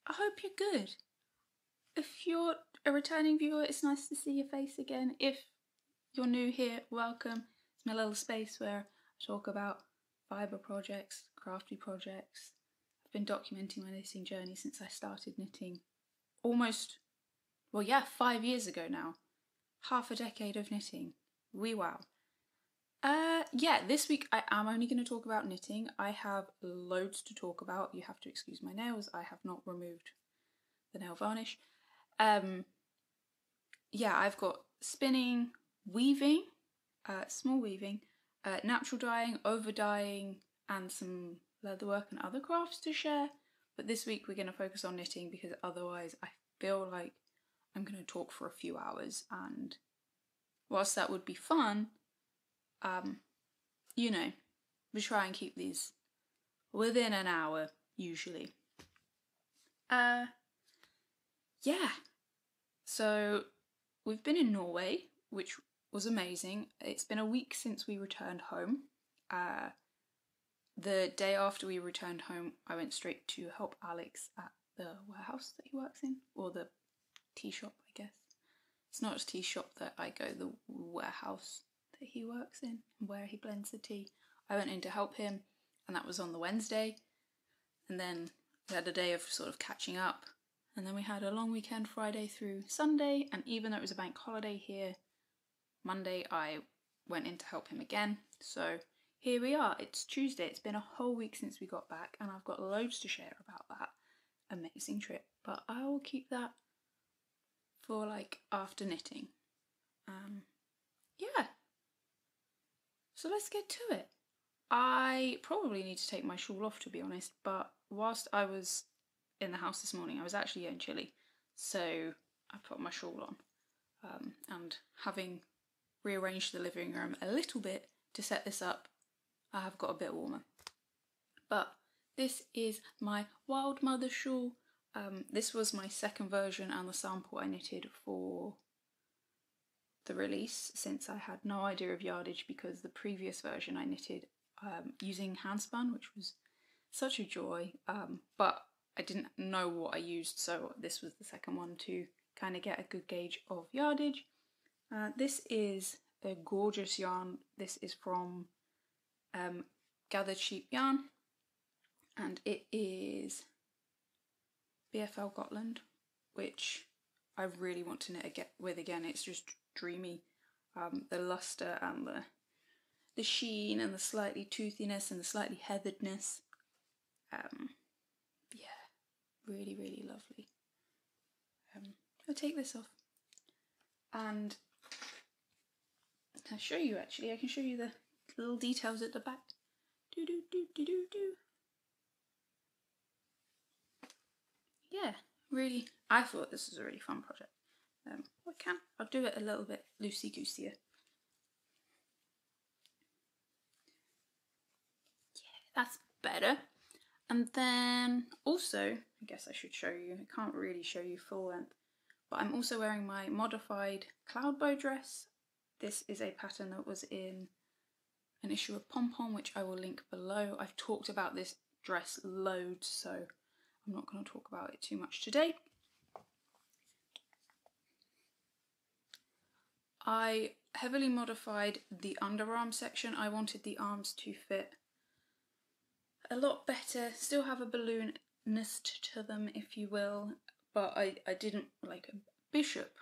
I hope you're good. If you're a returning viewer, it's nice to see your face again. If you're new here, welcome. It's my little space where I talk about fibre projects, crafty projects. I've been documenting my knitting journey since I started knitting almost, 5 years ago now. Half a decade of knitting. Wee wow. This week I am only going to talk about knitting. I have loads to talk about. You have to excuse my nails. I have not removed the nail varnish. I've got spinning, weaving, small weaving, natural dyeing, over dyeing, and some leatherwork and other crafts to share. But this week we're going to focus on knitting because otherwise I feel like I'm going to talk for a few hours, and whilst that would be fun, we try and keep these within an hour usually. So we've been in Norway, which was amazing. It's been a week since we returned home. The day after we returned home, I went straight to help Alex at the warehouse that he works in, or the tea shop, I guess. It's not a tea shop that I go, the warehouse that he works in, where he blends the tea. I went in to help him, and that was on the Wednesday. And then we had a day of sort of catching up. And then we had a long weekend, Friday through Sunday. And even though it was a bank holiday here, Monday I went in to help him again. So here we are. It's Tuesday. It's been a whole week since we got back, and I've got loads to share about that amazing trip. But I will keep that for after knitting. So let's get to it. I probably need to take my shawl off, to be honest, but whilst I was in the house this morning, I was actually getting chilly, so I put my shawl on. And having rearranged the living room a little bit to set this up, I have got a bit warmer. But this is my Wild Mother shawl. This was my second version and the sample I knitted for the release, since I had no idea of yardage, because the previous version I knitted using handspun, which was such a joy, but I didn't know what I used, so this was the second one to kind of get a good gauge of yardage. This is a gorgeous yarn. This is from Gathered Sheep Yarn, and it is BFL Gotland, which I really want to knit with again. It's just dreamy. The luster and the sheen and the slightly toothiness and the slightly heatheredness. Really, really lovely. I'll take this off and I'll show you actually. I can show you the little details at the back. Yeah, really, I thought this was a really fun project. I'll do it a little bit loosey-goosey. Yeah, that's better. And then also, I guess I should show you, I can't really show you full length, but I'm also wearing my modified cloud bow dress. This is a pattern that was in an issue of Pom Pom, which I will link below. I've talked about this dress loads, so I'm not going to talk about it too much today. I heavily modified the underarm section. I wanted the arms to fit a lot better, still have a balloon-ness to them, if you will, but I didn't, a bishop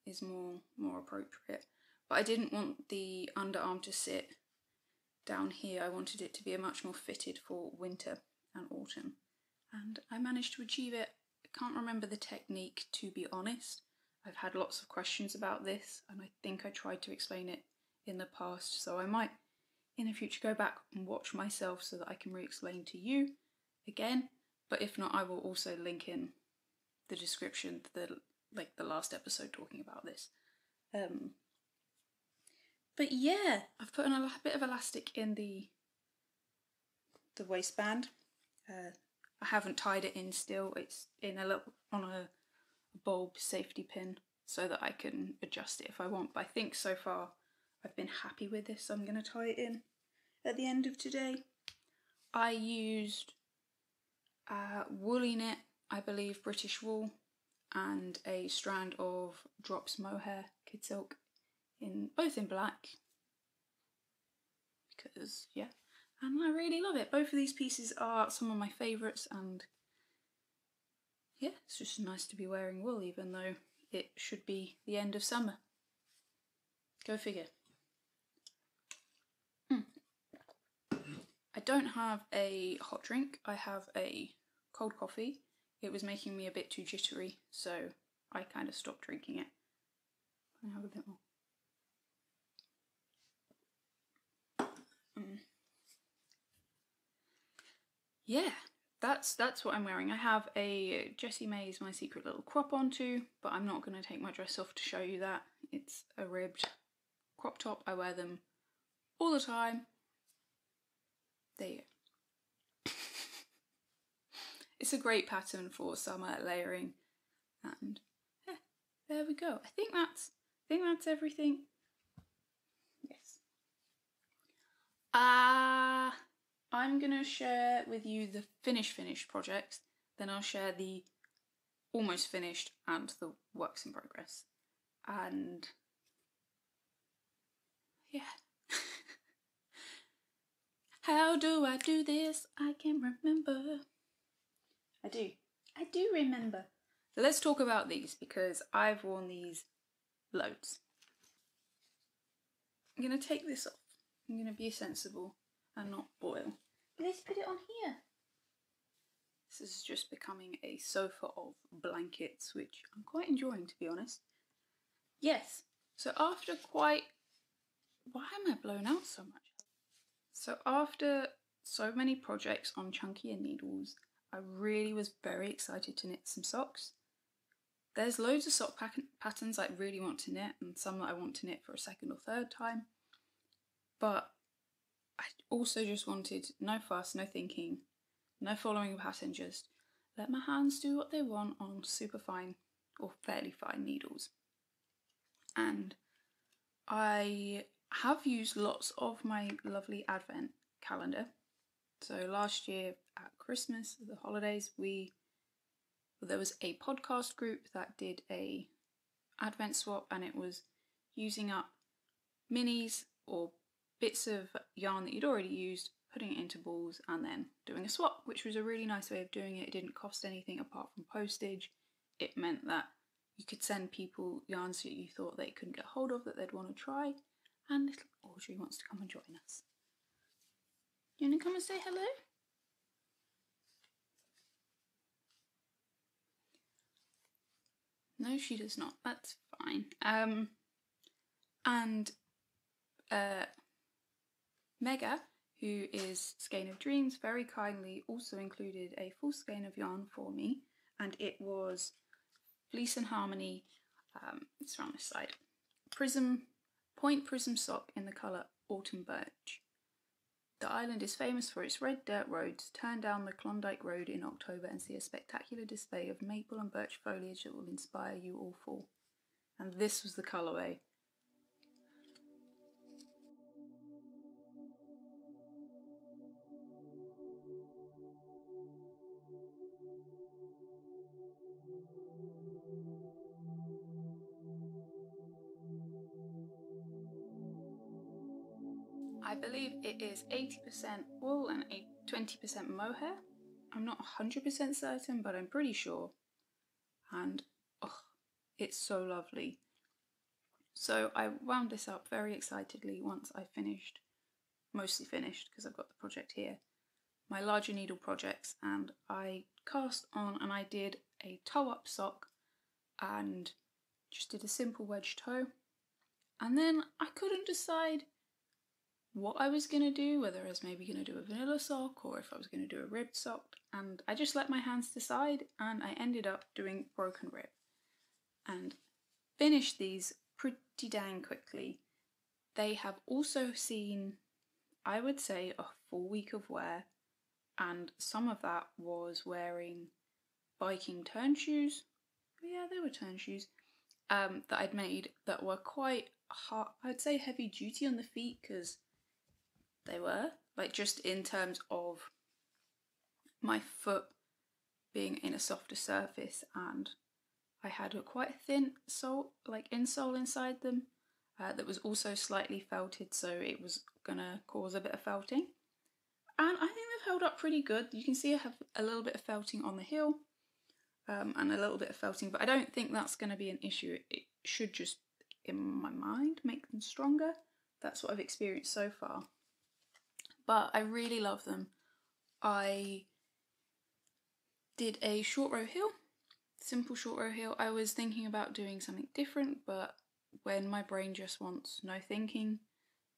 is more appropriate, but I didn't want the underarm to sit down here. I wanted it to be a much more fitted for winter and autumn, and I managed to achieve it. I can't remember the technique, to be honest. I've had lots of questions about this, and I think I tried to explain it in the past, so I might in the future go back and watch myself so that I can re-explain to you again, but if not, I will also link in the description the last episode talking about this. But yeah, I've put a bit of elastic in the waistband. I haven't tied it in still. It's in on a bulb safety pin so that I can adjust it if I want, but I think so far I've been happy with this, so I'm going to tie it in at the end of today. I used woolly knit I believe, British wool and a strand of Drops mohair kid silk, both in black, because yeah, and I really love it. Both of these pieces are some of my favourites, and yeah, it's just nice to be wearing wool even though it should be the end of summer. Go figure. I don't have a hot drink, I have a cold coffee. It was making me a bit too jittery, so I kind of stopped drinking it. I have a bit more. Yeah, that's what I'm wearing. I have a Jessie May's My Secret Little crop onto, but I'm not going to take my dress off to show you that. It's a ribbed crop top. I wear them all the time. There you go. It's a great pattern for summer layering, and yeah, there we go. I think that's everything. Yes. I'm gonna share with you the finished projects, then I'll share the almost finished and the works in progress. And yeah. How do I do this? I can't remember. I do remember. So let's talk about these, because I've worn these loads. I'm gonna take this off. I'm gonna be sensible and not boil. Let's put it on here. This is just becoming a sofa of blankets, which I'm quite enjoying, to be honest. Yes, so after why am I blown out so much? So after so many projects on chunkier needles, I really was very excited to knit some socks. There's loads of sock patterns I really want to knit, and some that I want to knit for a second or third time. But I also just wanted no fuss, no thinking, no following a pattern, just let my hands do what they want on super fine or fairly fine needles. And I have used lots of my lovely advent calendar. So last year at Christmas, the holidays, there was a podcast group that did a advent swap, and it was using up minis or bits of yarn that you'd already used, putting it into balls and then doing a swap, which was a really nice way of doing it. It didn't cost anything apart from postage. It meant that you could send people yarns that you thought they couldn't get hold of that they'd want to try, and little Audrey wants to come and join us. You want to come and say hello? No, she does not. That's fine. And Mega, who is Skein of Dreams, very kindly also included a full skein of yarn for me, and it was Fleece and Harmony, it's around this side, point prism sock in the colour Autumn Birch. The island is famous for its red dirt roads. Turn down the Klondike Road in October and see a spectacular display of maple and birch foliage that will inspire you all fall. And this was the colourway. I believe it is 80% wool and 20% mohair. I'm not 100% certain, but I'm pretty sure. And oh, it's so lovely. So I wound this up very excitedly once I finished, mostly finished because I've got the project here, my larger needle projects, and I cast on and I did a toe up sock and just did a simple wedge toe. And then I couldn't decide what I was going to do, whether I was maybe going to do a vanilla sock or if I was going to do a ribbed sock, and I just let my hands decide, and I ended up doing broken rib and finished these pretty dang quickly. They have also seen, I would say, a full week of wear, and some of that was wearing biking turn shoes. Yeah, they were turn shoes that I'd made that were quite hard, I'd say heavy duty on the feet, because they were, like, just in terms of my foot being in a softer surface, and I had a quite thin sole, like insole inside them, that was also slightly felted, so it was gonna cause a bit of felting. And I think they've held up pretty good. You can see I have a little bit of felting on the heel, and a little bit of felting, but I don't think that's going to be an issue. It should just, in my mind, make them stronger. That's what I've experienced so far. But I really love them. I did a short row heel, simple short row heel. I was thinking about doing something different, but when my brain just wants no thinking,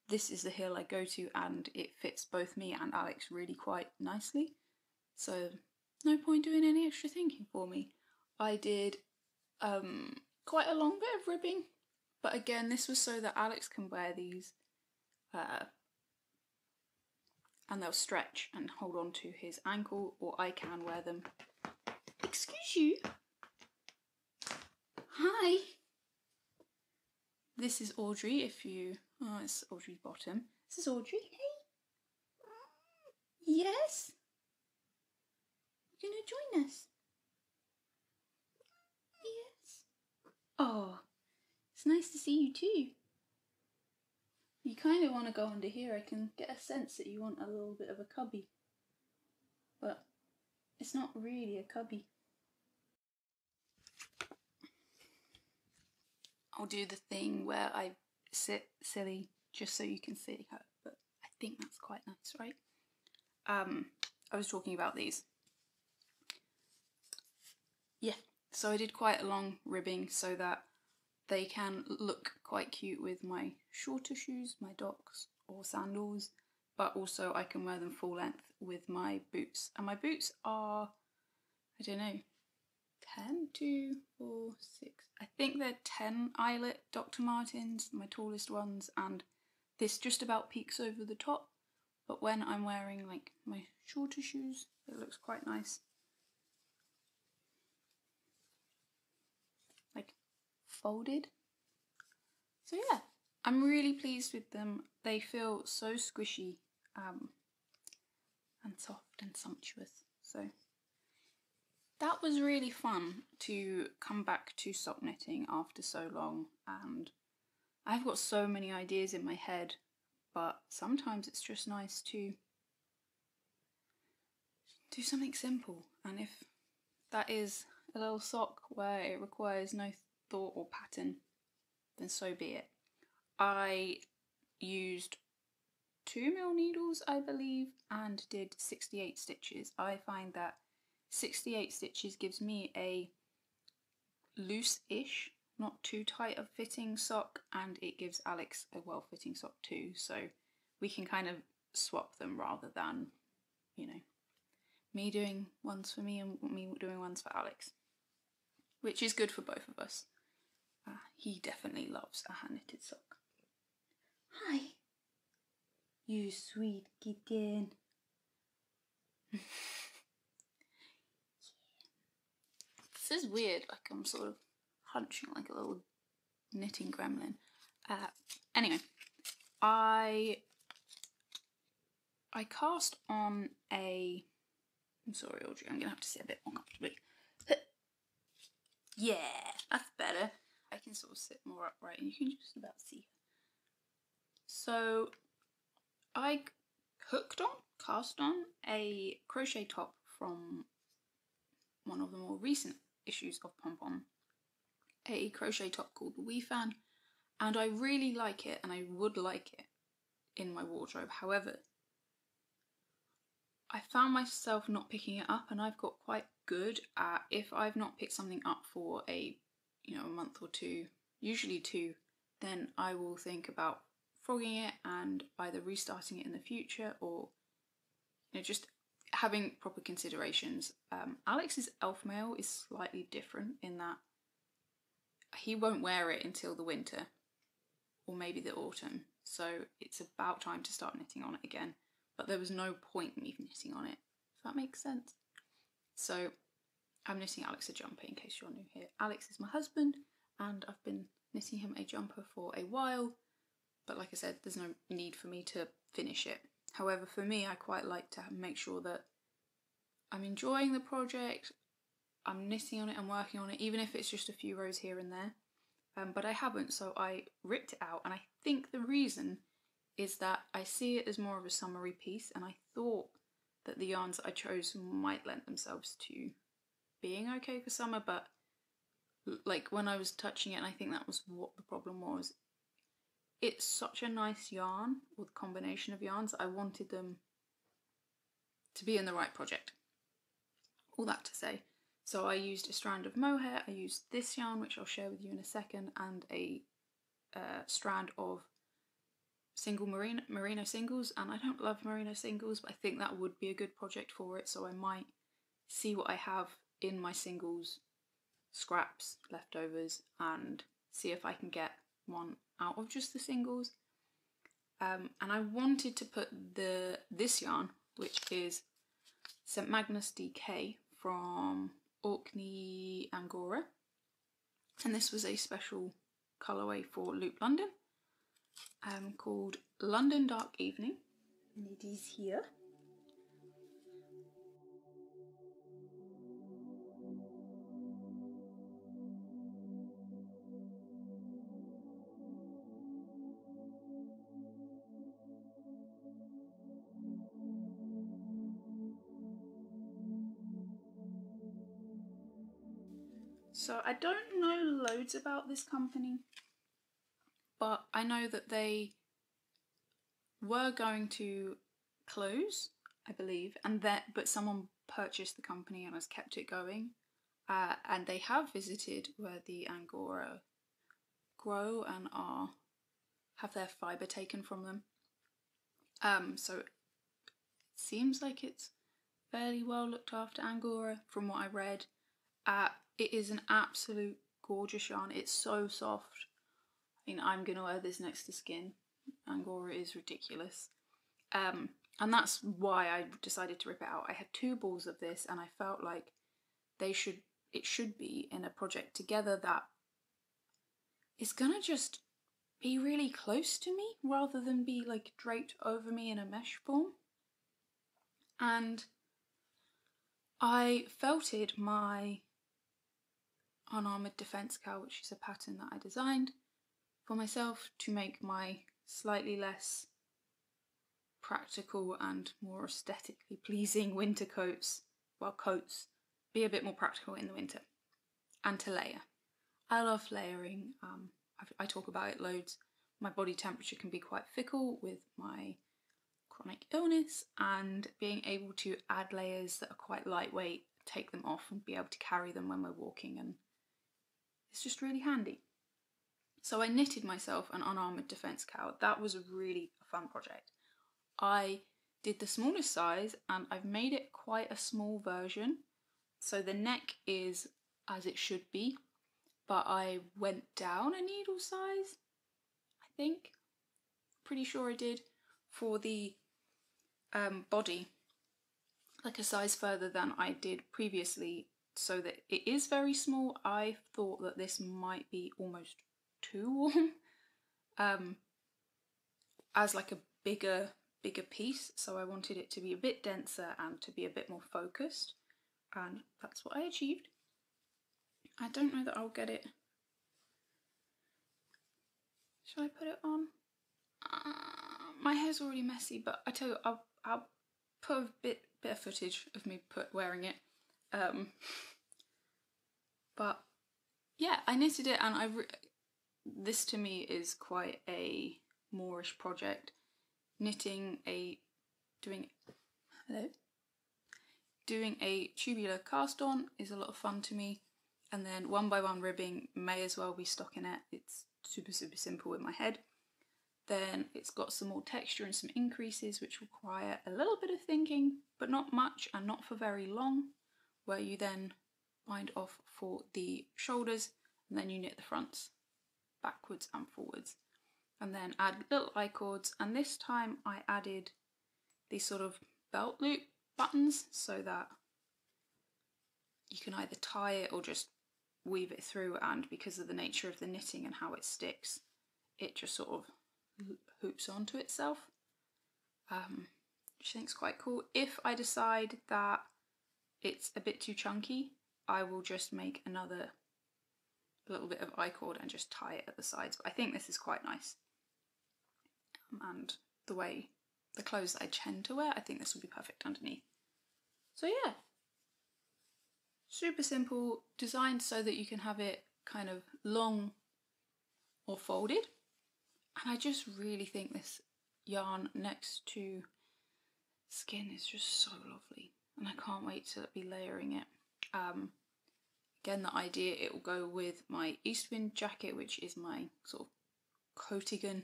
this is the heel I go to, and it fits both me and Alex really quite nicely. So no point doing any extra thinking for me. I did quite a long bit of ribbing, but again, this was so that Alex can wear these and they'll stretch and hold on to his ankle, or I can wear them. Excuse you. Hi. This is Audrey, if you... Oh, it's Audrey's bottom. This is Audrey. Hey. Yes? You're going to join us? Yes. Oh, it's nice to see you too. You kind of want to go under here. I can get a sense that you want a little bit of a cubby. But it's not really a cubby. I'll do the thing where I sit silly just so you can see her, but I think that's quite nice, right? I was talking about these. Yeah, so I did quite a long ribbing so that they can look quite cute with my shorter shoes, my docks or sandals, but also I can wear them full length with my boots. And my boots are, I don't know, 10, 2, 4, 6. I think they're 10 eyelet Dr. Martens, my tallest ones, and this just about peeks over the top. But when I'm wearing like my shorter shoes, it looks quite nice. Like folded. So yeah, I'm really pleased with them. They feel so squishy and soft and sumptuous. So that was really fun to come back to sock knitting after so long, and I've got so many ideas in my head, but sometimes it's just nice to do something simple, and if that is a little sock where it requires no thought or pattern, then so be it. I used 2mm needles, I believe, and did 68 stitches. I find that 68 stitches gives me a loose-ish, not too tight of fitting sock, and it gives Alex a well-fitting sock too, so we can kind of swap them rather than, you know, me doing ones for me and me doing ones for Alex, which is good for both of us. He definitely loves a hand-knitted sock. Hi, you sweet kitten. This is weird, like I'm sort of hunching like a little knitting gremlin. Anyway, I cast on a... I'm sorry, Audrey, I'm gonna have to sit a bit more comfortably. Yeah, that's better. I can sort of sit more upright and you can just about see her. So I cast on a crochet top from one of the more recent issues of Pom Pom, a crochet top called the Wee Fan, and I really like it and I would like it in my wardrobe. However, I found myself not picking it up, and I've got quite good at, if I've not picked something up for a month or two, usually 2, then I will think about frogging it and either restarting it in the future or just having proper considerations. Alex's elf mail is slightly different in that he won't wear it until the winter or maybe the autumn, so it's about time to start knitting on it again, but there was no point in me knitting on it, if that makes sense. So I'm knitting Alex a jumper, in case you're new here. Alex is my husband and I've been knitting him a jumper for a while, but like I said, there's no need for me to finish it. However, for me, I quite like to make sure that I'm enjoying the project, I'm knitting on it and working on it, even if it's just a few rows here and there. But I haven't, so I ripped it out, and I think the reason is that I see it as more of a summery piece, and I thought that the yarns that I chose might lend themselves to being okay for summer, but like when I was touching it, and I think that was what the problem was, it's such a nice yarn, or the combination of yarns, I wanted them to be in the right project. All that to say, so I used a strand of mohair, I used this yarn, which I'll share with you in a second, and a strand of single merino singles, and I don't love merino singles, but I think that would be a good project for it, so I might see what I have in my singles scraps, leftovers, and see if I can get one out of just the singles. And I wanted to put this yarn, which is St Magnus DK from Orkney Angora, and this was a special colourway for Loop London, called London Dark Evening, and it is here. So I don't know loads about this company, but I know that they were going to close, I believe, but someone purchased the company and has kept it going. And they have visited where the Angora grow and have their fibre taken from them. So it seems like it's fairly well looked after, Angora, from what I read. It is an absolute gorgeous yarn. It's so soft. I mean, I'm gonna wear this next to skin. Angora is ridiculous. And that's why I decided to rip it out. I had 2 balls of this, and I felt like it should be in a project together that is gonna just be really close to me rather than be like draped over me in a mesh form. And I felted my Unarmoured Defence Cowl, which is a pattern that I designed for myself to make my slightly less practical and more aesthetically pleasing winter coats, be a bit more practical in the winter, and to layer. I love layering. I talk about it loads. My body temperature can be quite fickle with my chronic illness, and being able to add layers that are quite lightweight, take them off and be able to carry them when we're walking, and it's just really handy. So I knitted myself an Unarmoured Defence Cowl. That was a really fun project. I did the smallest size, and I've made it quite a small version, so the neck is as it should be, but I went down a needle size, I think. Pretty sure I did, for the body, like a size further than I did previously, so that it is very small. I thought that this might be almost too warm as like a bigger piece, so I wanted it to be a bit denser and to be a bit more focused, and that's what I achieved. I don't know that I'll get it. Should I put it on? My hair's already messy, but I tell you, I'll put a bit of footage of me wearing it. But yeah, I knitted it, and this to me is quite a Moorish project. Doing a tubular cast on is a lot of fun to me, and then 1x1 ribbing may as well be stockinette. It's super simple in my head. Then it's got some more texture and some increases, which require a little bit of thinking, but not much and not for very long, where you then bind off for the shoulders, and then you knit the fronts backwards and forwards, and then add little I-cords. And this time I added these sort of belt loop buttons so that you can either tie it or just weave it through, and because of the nature of the knitting and how it sticks, it just sort of hoops onto itself, which I think is quite cool. If I decide that it's a bit too chunky, I will just make another little bit of I-cord and just tie it at the sides. But I think this is quite nice. And the clothes that I tend to wear, I think this will be perfect underneath. So yeah, super simple, designed so that you can have it kind of long or folded. And I just really think this yarn next to skin is just so lovely, and I can't wait to be layering it. Again, the idea, it will go with my Eastwind jacket, which is my sort of coatigan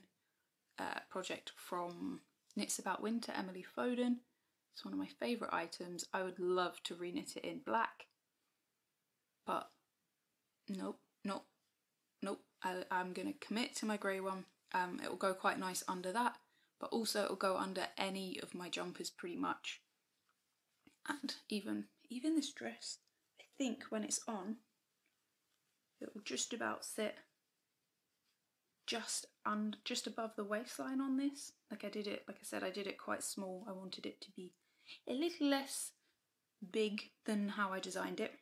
project from Knits About Winter, Emily Foden. It's one of my favourite items. I would love to reknit it in black, but nope. I'm going to commit to my grey one. It will go quite nice under that, but also it will go under any of my jumpers pretty much. And even this dress, I think when it's on, it will just about sit just above the waistline on this. Like I said, I did it quite small. I wanted it to be a little less big than how I designed it.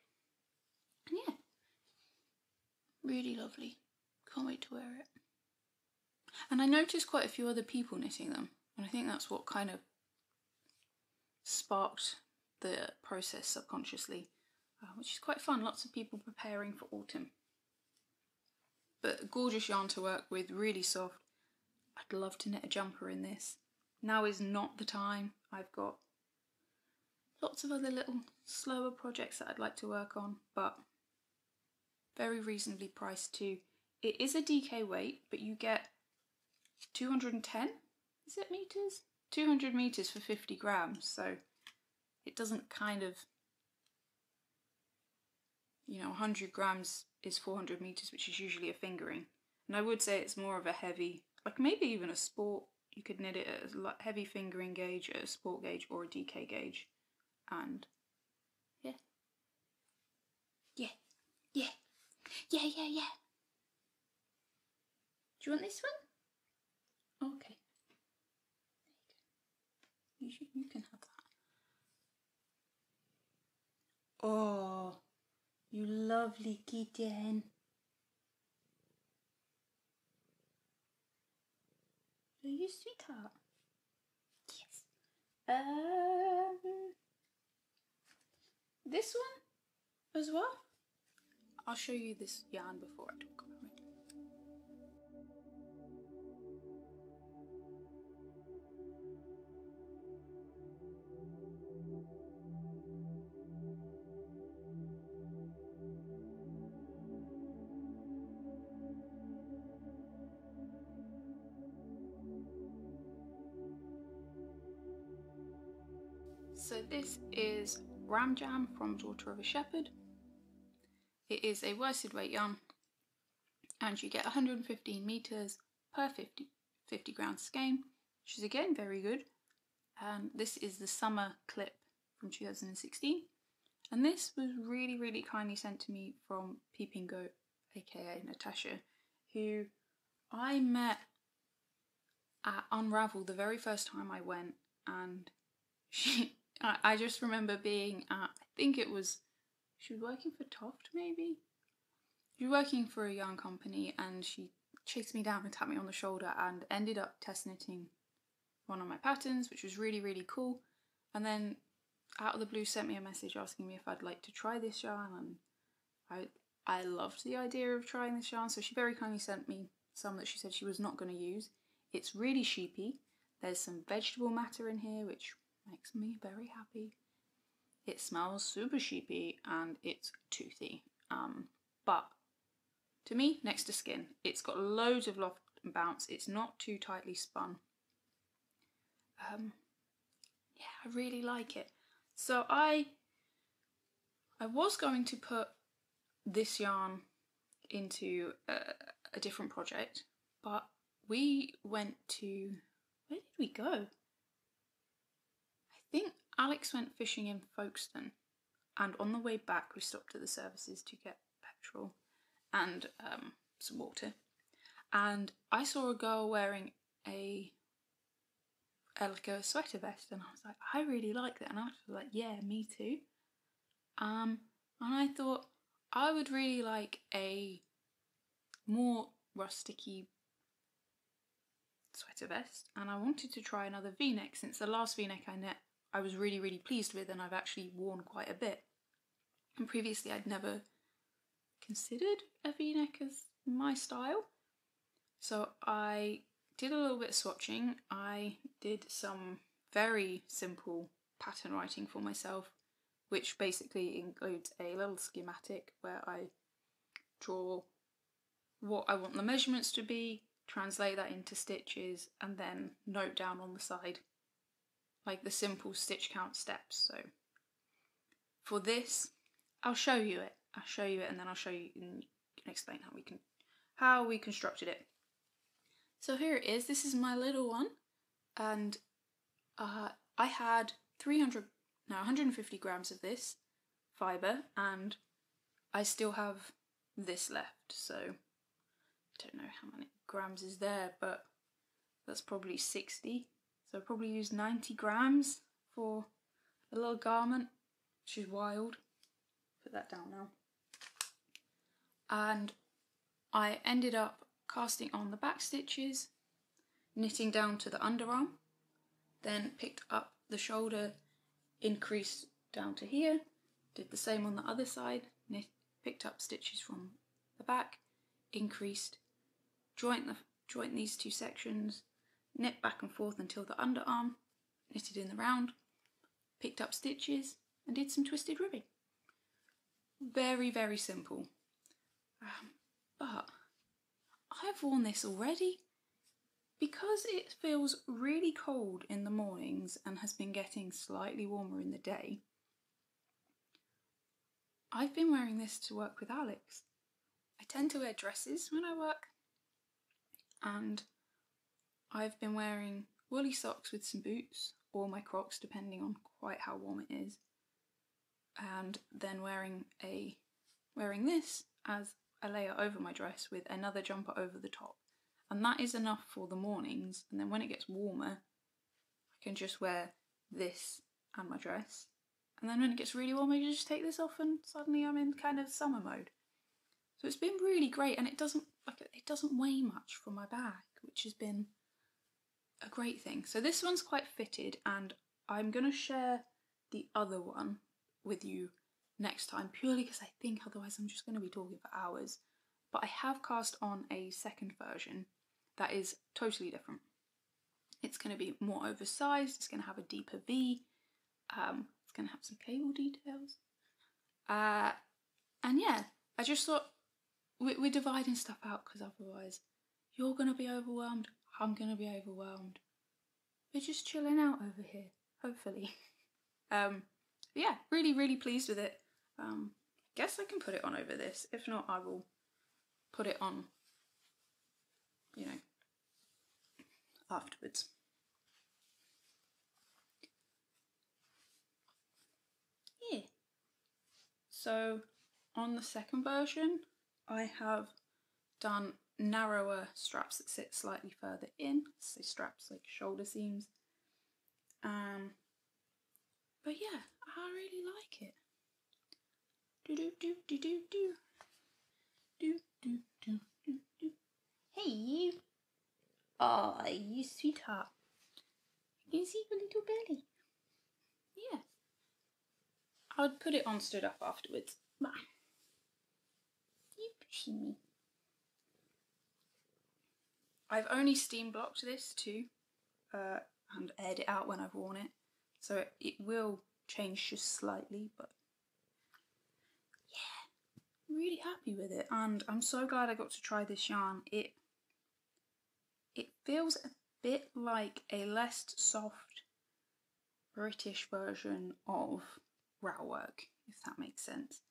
And yeah, really lovely. Can't wait to wear it. And I noticed quite a few other people knitting them, and I think that's what kind of sparked the process subconsciously, which is quite fun. Lots of people preparing for autumn. But gorgeous yarn to work with, really soft. I'd love to knit a jumper in this. Now is not the time. I've got lots of other little slower projects that I'd like to work on, but very reasonably priced too. It is a DK weight, but you get 210, is it meters? 200 meters for 50 grams, so it doesn't kind of, 100 grams is 400 meters, which is usually a fingering. And I would say it's more of a heavy, like maybe even a sport, you could knit it as a heavy fingering gauge, a sport gauge, or a DK gauge. And yeah. Do you want this one? Okay. There you go. You can have that. Oh, you lovely kitten. Are you sweetheart? Yes. This one as well. I'll show you this yarn before I talk about it. So this is Ram Jam from Daughter of a Shepherd. It is a worsted weight yarn, and you get 115 meters per 50 ground skein, which is again very good. And this is the summer clip from 2016, and this was really kindly sent to me from Peeping Goat, aka Natasha, who I met at Unravel the very first time I went, and I just remember being at, I think it was, she was working for Toft maybe? She was working for a yarn company, and she chased me down and tapped me on the shoulder and ended up test knitting one of my patterns, which was really cool. And then out of the blue sent me a message asking me if I'd like to try this yarn, and I loved the idea of trying this yarn, so she very kindly sent me some that she said she was not going to use. It's really sheepy. There's some vegetable matter in here, which makes me very happy. It smells super sheepy and it's toothy, but to me, next to skin. It's got loads of loft and bounce. It's not too tightly spun. Yeah, I really like it. So I was going to put this yarn into a different project, but we went to, where did we go? I think Alex went fishing in Folkestone, and on the way back we stopped at the services to get petrol and some water, and I saw a girl wearing a sweater vest, and I was like, I really like that, and I was like, yeah, me too. I and I thought I would really like a more rusticy sweater vest, and I wanted to try another v-neck since the last v-neck I was really pleased with, and I've actually worn quite a bit. And previously I'd never considered a v-neck as my style, so I did a little bit of swatching. I did some very simple pattern writing for myself, which basically includes a little schematic where I draw what I want the measurements to be, translate that into stitches, and then note down on the side like the simple stitch count steps. So for this, I'll show you it, and then I'll show you and explain how we constructed it. So here it is. This is my little one, and I had 150 grams of this fibre, and I still have this left. So I don't know how many grams is there, but that's probably 60. So I probably used 90 grams for a little garment, which is wild. Put that down now. And I ended up casting on the back stitches, knitting down to the underarm, then picked up the shoulder, increased down to here, did the same on the other side, picked up stitches from the back, increased, joint these two sections, knit back and forth until the underarm, knitted in the round, picked up stitches, and did some twisted ribbing. Very simple. But I've worn this already. Because it feels really cold in the mornings and has been getting slightly warmer in the day, I've been wearing this to work with Alex. I tend to wear dresses when I work, and I've been wearing woolly socks with some boots, or my Crocs depending on quite how warm it is, and then wearing this as a layer over my dress with another jumper over the top. And that is enough for the mornings, and then when it gets warmer, I can just wear this and my dress. And then when it gets really warm, I just take this off and suddenly I'm in kind of summer mode. So it's been really great, and it doesn't weigh much for my bag, which has been a great thing. So this one's quite fitted, and I'm going to share the other one with you next time, purely because I think otherwise I'm just going to be talking for hours. But I have cast on a second version that is totally different. It's going to be more oversized, it's going to have a deeper V, it's going to have some cable details. And yeah, I just thought we're dividing stuff out, because otherwise you're going to be overwhelmed, I'm going to be overwhelmed. We're just chilling out over here, hopefully. Yeah, really pleased with it. Guess I can put it on over this. If not, I will put it on, you know, afterwards. Yeah. So on the second version, I have done narrower straps that sit slightly further in, so straps like shoulder seams. But yeah, I really like it. Hey you! Oh, you sweetheart. You can see your little belly. Yeah. I would put it on stood up afterwards. You pushing me. I've only steam blocked this too, and aired it out when I've worn it, so it will change just slightly, but yeah, really happy with it, and I'm so glad I got to try this yarn. It feels a bit like a less soft British version of Row Work, if that makes sense.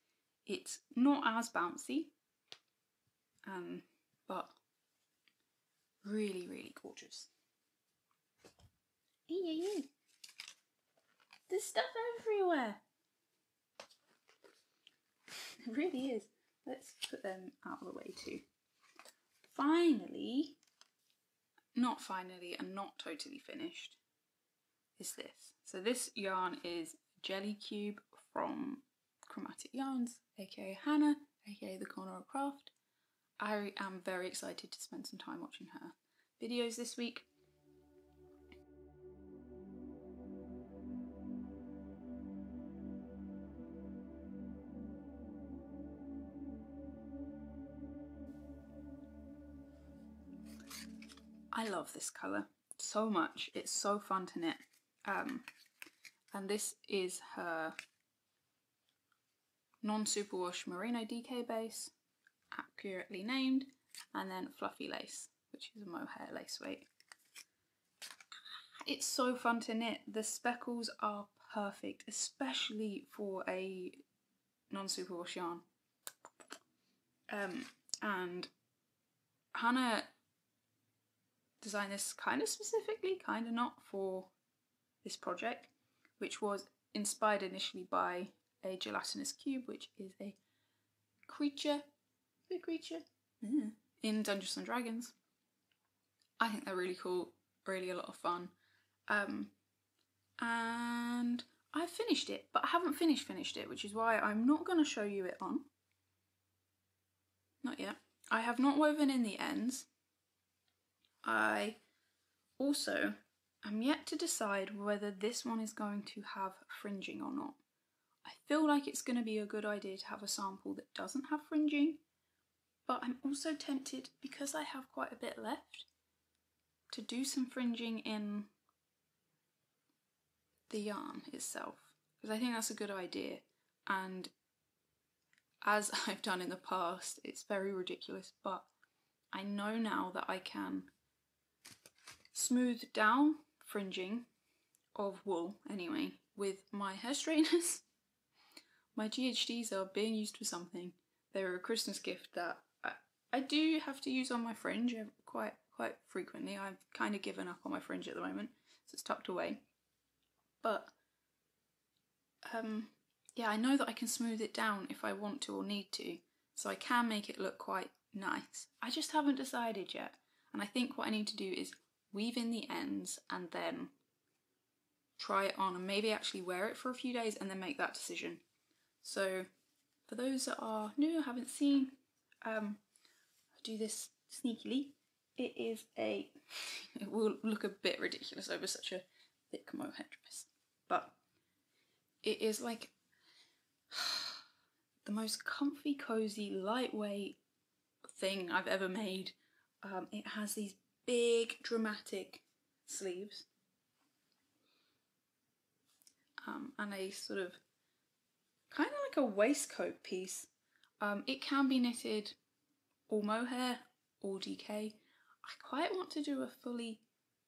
It's not as bouncy, but really gorgeous. Hey. There's stuff everywhere. It really is. Let's put them out of the way too. Finally, not finally and not totally finished, is this. So this yarn is Jelly Cube from Chromatic Yarns, aka Hannah, aka The Corner of Craft. I am very excited to spend some time watching her videos this week. I love this colour so much, it's so fun to knit. And this is her non-superwash merino DK base, accurately named, and then fluffy lace, which is a mohair lace weight. It's so fun to knit. The speckles are perfect, especially for a non-superwash yarn. And Hannah designed this kind of specifically, kind of not, for this project, which was inspired initially by a gelatinous cube, which is a creature, in Dungeons and Dragons. I think they're really cool, really a lot of fun. And I finished it, but I haven't finished it, which is why I'm not going to show you it on. Not yet. I have not woven in the ends. I also am yet to decide whether this one is going to have fringing or not. I feel like it's going to be a good idea to have a sample that doesn't have fringing, but I'm also tempted, because I have quite a bit left, to do some fringing in the yarn itself, because I think that's a good idea. And as I've done in the past, it's very ridiculous, but I know now that I can smooth down fringing of wool anyway with my hair straighteners. My GHDs are being used for something. They're a Christmas gift that I do have to use on my fringe quite frequently. I've kind of given up on my fringe at the moment, so it's tucked away. But yeah, I know that I can smooth it down if I want to or need to, so I can make it look quite nice. I just haven't decided yet, and I think what I need to do is weave in the ends and then try it on and maybe actually wear it for a few days and then make that decision. So for those that are new, haven't seen, I do this sneakily. It is it will look a bit ridiculous over such a thick mohair dress, but it is like the most comfy, cozy, lightweight thing I've ever made. It has these big dramatic sleeves and a sort of kind of like a waistcoat piece. It can be knitted all mohair or DK. I quite want to do a fully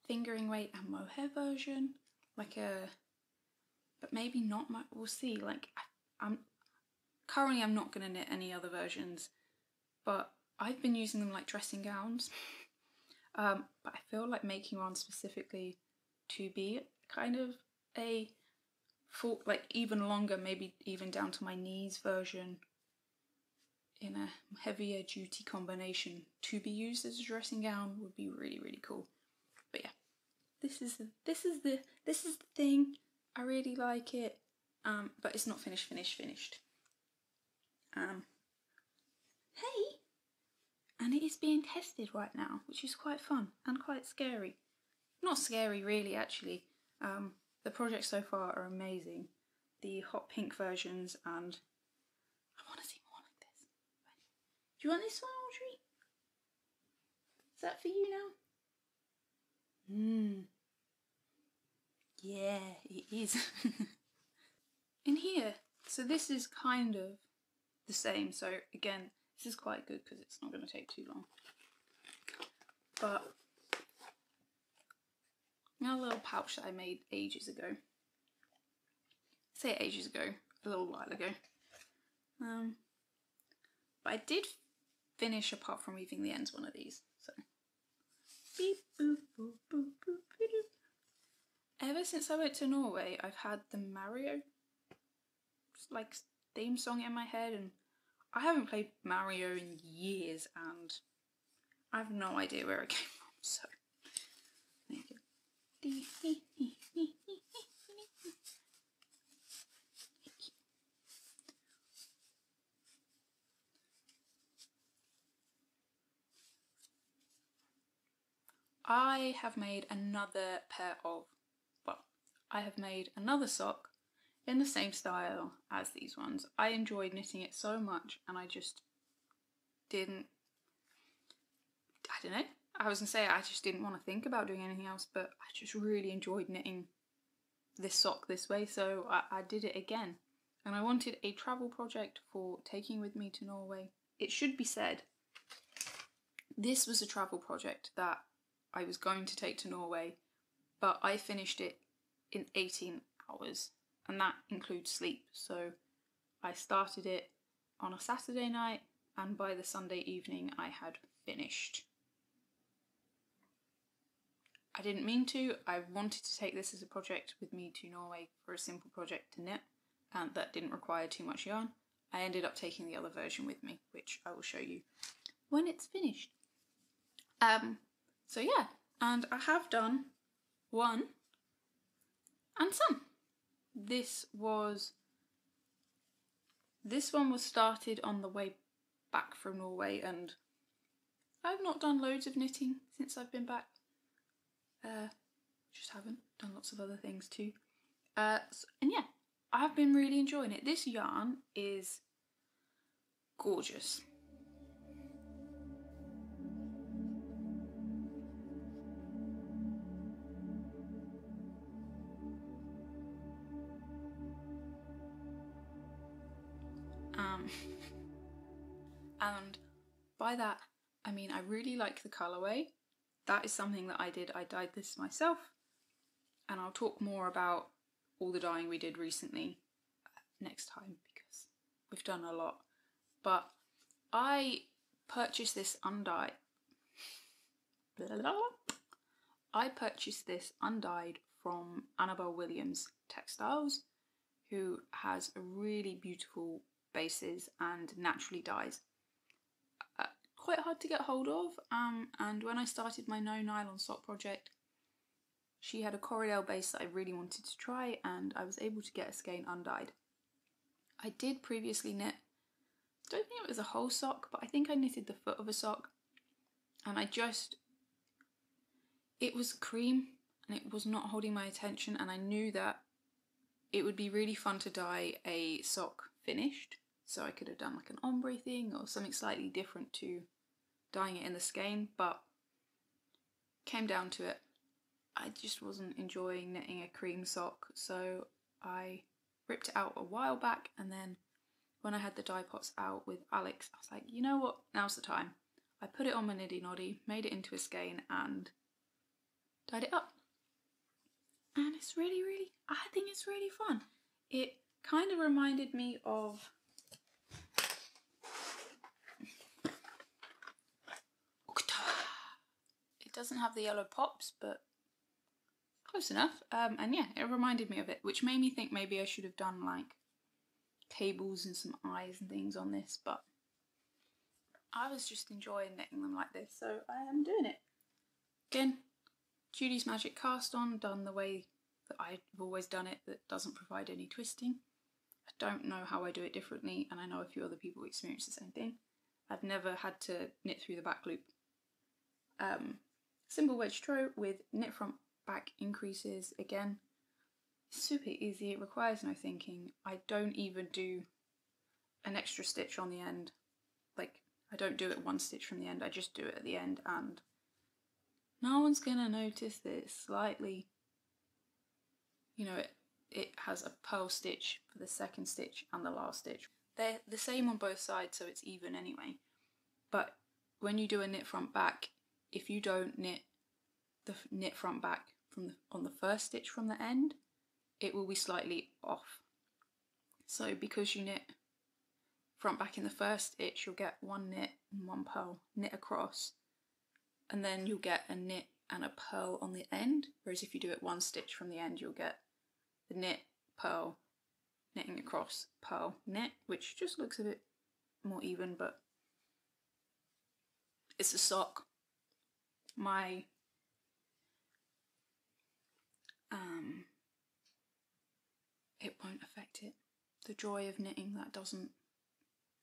fingering weight and mohair version, like but maybe not. We'll see. Like I'm not going to knit any other versions, but I've been using them like dressing gowns. But I feel like making one specifically to be kind of a full, like even longer, maybe even down to my knees version in a heavier duty combination to be used as a dressing gown would be really, really cool. But yeah, this is the thing. I really like it, but it's not finished. Hey, and it is being tested right now, which is quite fun and quite scary. Not scary really, actually. The projects so far are amazing. The hot pink versions, and I want to see more like this. Do you want this one, Audrey? Is that for you now? Yeah, it is. In here, so this is kind of the same. So again, this is quite good because it's not going to take too long. But now a little pouch that I made ages ago. I say ages ago, a little while ago. But I did finish, apart from weaving the ends, one of these. So beep boop boop boop boop boop. Ever since I went to Norway, I've had the Mario like theme song in my head, and I haven't played Mario in years, and I have no idea where it came from. So there you go. I have made another pair of, well, I have made another sock in the same style as these ones. I enjoyed knitting it so much and I just didn't, I don't know, I was gonna say I just didn't want to think about doing anything else, but I just really enjoyed knitting this sock this way, so I did it again. And I wanted a travel project for taking with me to Norway. It should be said, this was a travel project that I was going to take to Norway, but I finished it in 18 hours, and that includes sleep. So I started it on a Saturday night, and by the Sunday evening I had finished. I didn't mean to. I wanted to take this as a project with me to Norway for a simple project to knit, and that didn't require too much yarn. I ended up taking the other version with me, which I will show you when it's finished. So yeah, and I have done one and some. This one was started on the way back from Norway, and I've not done loads of knitting since I've been back. Just haven't done lots of other things too. And yeah, I've been really enjoying it. This yarn is gorgeous. And by that, I mean I really like the colourway. That is something that I did. I dyed this myself, and I'll talk more about all the dyeing we did recently next time because we've done a lot. But I purchased this undyed. I purchased this undyed from Annabelle Williams Textiles, who has a really beautiful bases and naturally dyes. Quite hard to get hold of, and when I started my no nylon sock project, she had a Corriedale base that I really wanted to try, and I was able to get a skein undyed. I did previously knit, don't think it was a whole sock, but I think I knitted the foot of a sock, and it was cream and it was not holding my attention, and I knew that it would be really fun to dye a sock finished, so I could have done like an ombre thing or something slightly different to dyeing it in the skein, but came down to it, I just wasn't enjoying knitting a cream sock, so I ripped it out a while back, and then when I had the dye pots out with Alex, I was like, you know what, now's the time. I put it on my niddy noddy, made it into a skein and dyed it up. And it's really, I think it's really fun. It kind of reminded me of doesn't have the yellow pops, but close enough. And yeah, it reminded me of it, which made me think maybe I should have done like cables and some eyes and things on this, but I was just enjoying knitting them like this, so I am doing it. Again, Judy's Magic cast on, done the way that I've always done it, that doesn't provide any twisting. I don't know how I do it differently, and I know a few other people experience the same thing. I've never had to knit through the back loop. Simple wedge throw with knit front back increases. Again, super easy, it requires no thinking. I don't even do an extra stitch on the end. Like, I don't do it one stitch from the end, I just do it at the end, and no one's gonna notice this slightly. You know, it has a purl stitch for the second stitch and the last stitch. They're the same on both sides, so it's even anyway. But when you do a knit front back, if you don't knit the knit front back on the first stitch from the end, it will be slightly off. So because you knit front back in the first stitch, you'll get one knit and one purl, knit across, and then you'll get a knit and a purl on the end, whereas if you do it one stitch from the end, you'll get the knit, purl, knitting across, purl, knit, which just looks a bit more even, but it's a sock. It won't affect it. The joy of knitting, that doesn't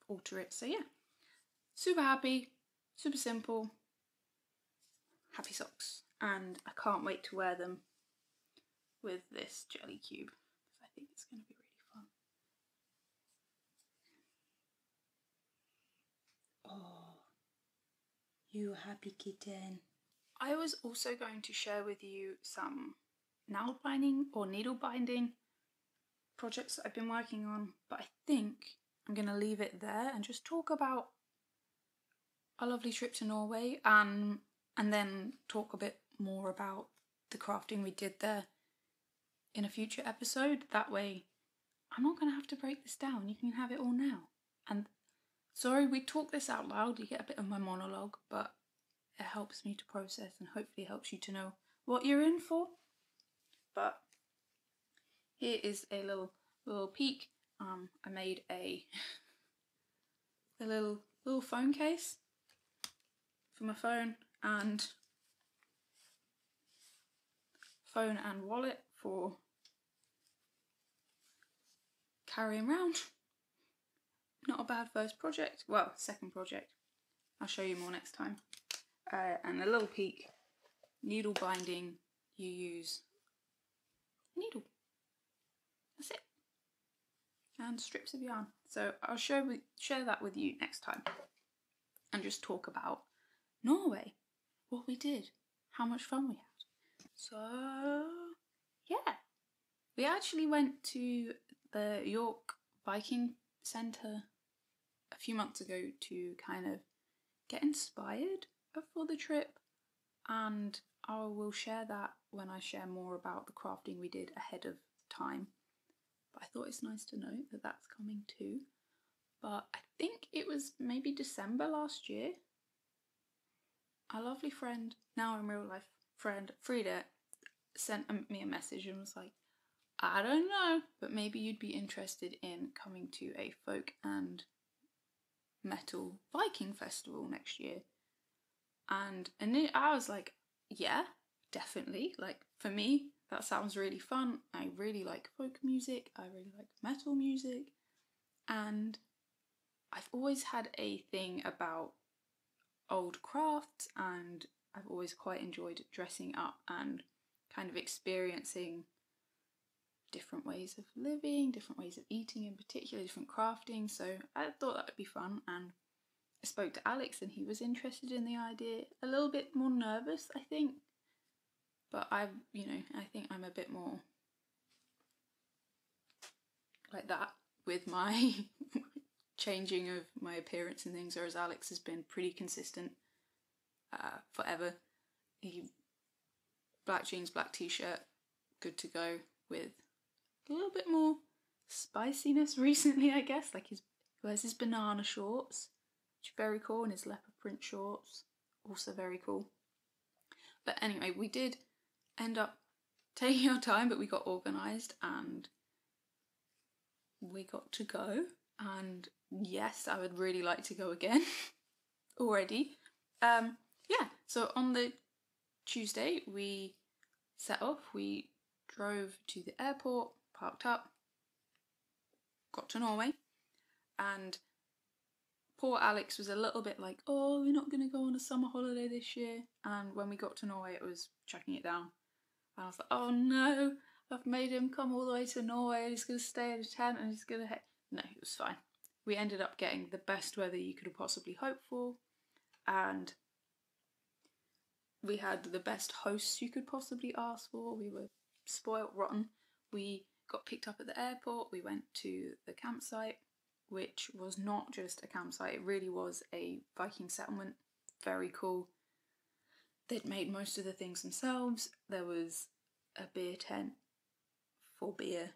alter it. So yeah, super happy, super simple, happy socks. and I can't wait to wear them with this jelly cube because I think it's going to be really fun. Oh, you happy kitten. I was also going to share with you some nail binding or needle binding projects that I've been working on, but I think I'm going to leave it there and just talk about a lovely trip to Norway and then talk a bit more about the crafting we did there in a future episode. That way I'm not going to have to break this down, you can have it all now. And sorry we talk this out loud, you get a bit of my monologue, but it helps me to process and hopefully helps you to know what you're in for. But here is a little peek. I made a little phone case for my phone and wallet for carrying around. Not a bad first project. Well, second project. I'll show you more next time. And a little peek. Needle binding. You use a needle. That's it. And strips of yarn. So I'll share that with you next time. And just talk about Norway. What we did. How much fun we had. So, yeah. We actually went to the York Viking Centre a few months ago to kind of get inspired for the trip, and I will share that when I share more about the crafting we did ahead of time. But I thought it's nice to note that that's coming too. But I think it was maybe December last year. Our lovely friend, now in real life friend, Frida, sent me a message and was like, I don't know, but maybe you'd be interested in coming to a folk and metal Viking festival next year. And I was like, yeah, definitely. Like, for me, that sounds really fun. I really like folk music. I really like metal music. And I've always had a thing about old crafts, and I've always quite enjoyed dressing up and kind of experiencing different ways of living, different ways of eating in particular, different crafting. So I thought that would be fun, and I spoke to Alex and he was interested in the idea. A little bit more nervous, I think, but I think I'm a bit more like that with my changing of my appearance and things, whereas Alex has been pretty consistent forever. Black jeans, black t-shirt, good to go, with a little bit more spiciness recently, I guess. Like he wears his banana shorts, which are very cool, and his leopard print shorts, also very cool. But anyway, we did end up taking our time, but we got organised and we got to go. And yes, I would really like to go again already. Yeah, so on the Tuesday we set off, we drove to the airport, parked up, got to Norway, and poor Alex was a little bit like, oh, we're not going to go on a summer holiday this year. And when we got to Norway, it was chucking it down. And I was like, oh no, I've made him come all the way to Norway and he's going to stay in a tent and he's going to... No, it was fine. We ended up getting the best weather you could have possibly hoped for. And we had the best hosts you could possibly ask for. We were spoilt rotten. We got picked up at the airport. We went to the campsite, which was not just a campsite. It really was a Viking settlement. Very cool. They'd made most of the things themselves. There was a beer tent for beer,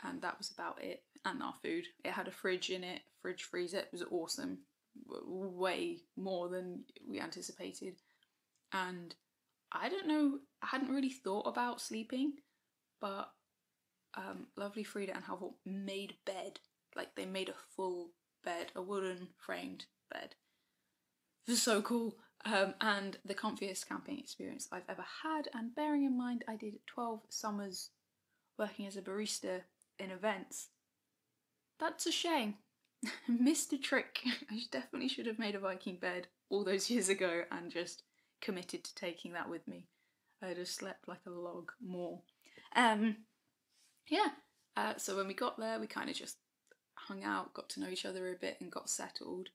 and that was about it. And our food. It had a fridge in it, fridge freezer. It was awesome. Way more than we anticipated. And I don't know, I hadn't really thought about sleeping, but lovely Frida and Halvor made bed. Like, they made a full bed, a wooden framed bed. It was so cool. And the comfiest camping experience I've ever had. And bearing in mind I did 12 summers working as a barista in events, that's a shame. Missed a trick. I definitely should have made a Viking bed all those years ago and just committed to taking that with me. I'd have slept like a log more. So when we got there, we kind of just hung out, got to know each other a bit and got settled.